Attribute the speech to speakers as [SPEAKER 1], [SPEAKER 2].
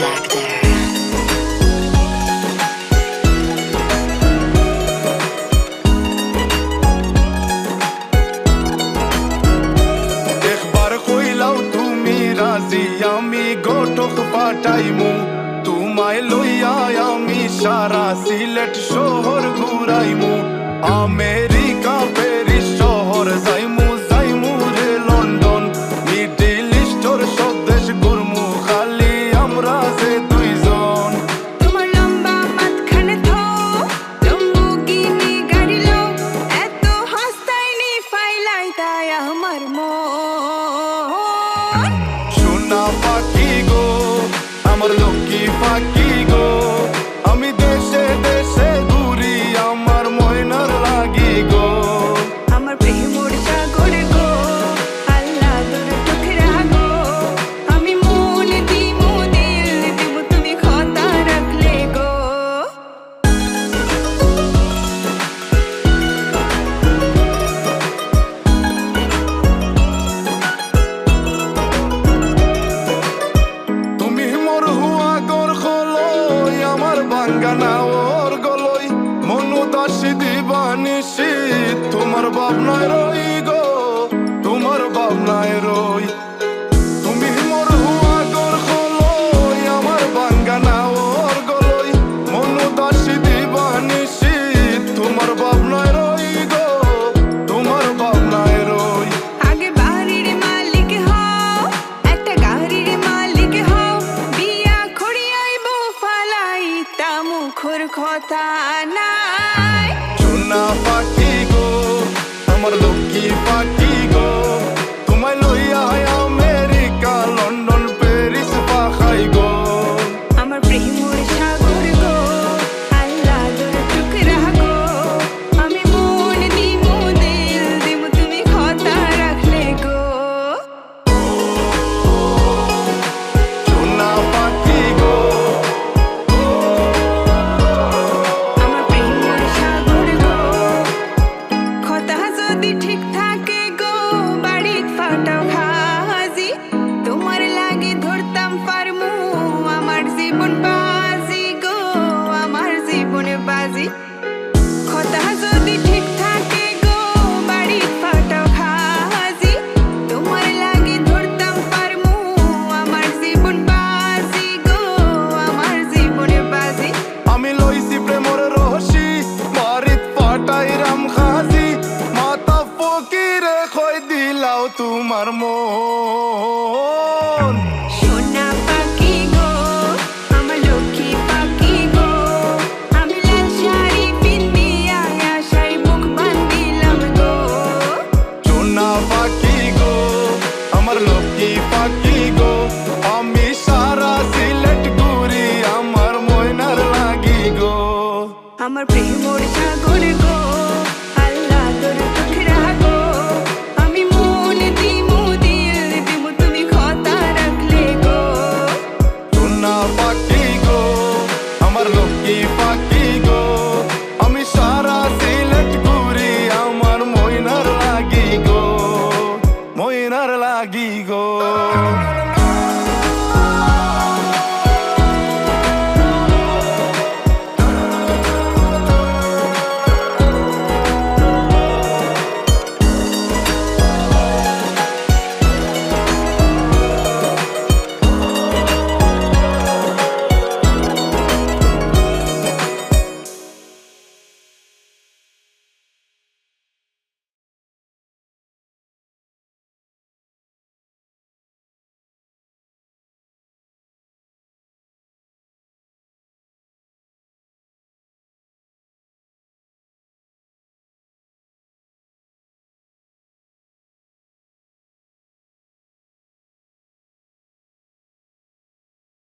[SPEAKER 1] Jack there.
[SPEAKER 2] আমি গোটক পাঠাইমু তোমায় লইয়া আমি সারা সিলেট শহর ঘুরাইমু আমেরিকা প্যারিস শহর যাইমু যাইমু রে লন্ডন মিডল ইস্টর সব দেশ ঘুরমু খালি আমরা যে দুইজন
[SPEAKER 3] তোমার লম্বা মাঝখানে থো লম্বুগিনি গাড়ি লো এত হাসতাইনি ফাইলাই তাই আমার মন
[SPEAKER 2] সোনা পাখি গো আমার লক্ষ্মী পাখি গো আমি দেশে দেশে ঘুরি আমার ময়নার লাগি গো
[SPEAKER 3] আমার প্রেমর সাগর গো আল্লাহ তোর টুকরা গো আমি মন দিমু দিল দিমু তুমি কথা রাখলে গো
[SPEAKER 2] তুমি মোর হুয়া গর খলই আমার বাঙ্গানা ওর গলই মনু দাসী দিবানিসি তোমার ভাবনায় রই গো তোমার ভাবনায় রই তুমি মোর হুয়া গর খলই আমার বাঙ্গানা ওর গলই মনু দাসী দিবানিসি তোমার ভাবনায় রই গো তোমার ভাবনায় রই
[SPEAKER 3] আগে বাড়ির মালিক হও একটা গাড়ির মালিক হও বিয়া খড়িয়াইব ফালাই তা মুখর কথা নাই
[SPEAKER 2] সোনা পাখি গো আমার লক্ষ্মী পাখি গো তোমায় লইয়া আমেরিকা লন্ডন প্যারিস পাখাই গো
[SPEAKER 3] আমার প্রেমর সাগর গো আল্লাহ তোর টুকরা গো আমি মন দিমু দিল দিমু তুমি কথা রাখলে গো
[SPEAKER 2] সোনা পাখি গো
[SPEAKER 3] আমার প্রেমর সাগর গো কথা যদি ঠিক থাকে গো বাড়িত ফাটাও খাজি তোমার লাগে ধরতাম পারমু আমার জীবন বাজি গো আমার জীবন বাজি কথা যদি ঠিক থাকে গো বাড়িত ফাটাও খাজি তোমার লাগে ধরতাম পারমু আমার জীবন বাজি গো আমার জীবন বাজি
[SPEAKER 2] আমি লইছি প্রেমর রহসি বাড়িত পাটাইরাম খাজি মাতা ফকিরে কই দিলাও তোমার মন
[SPEAKER 3] সোনা পাখি গো আমার লক্ষ্মী পাখি গো আমি লাল শাড়ি পিন্দিয়া আশায় বুক বান্ধিলাম গো
[SPEAKER 2] সোনা পাখি গো আমার লক্ষ্মী পাখি গো আমি সারা সিলেট ঘুরি আমার ময়নার লাগি গো
[SPEAKER 3] আমার প্রেমর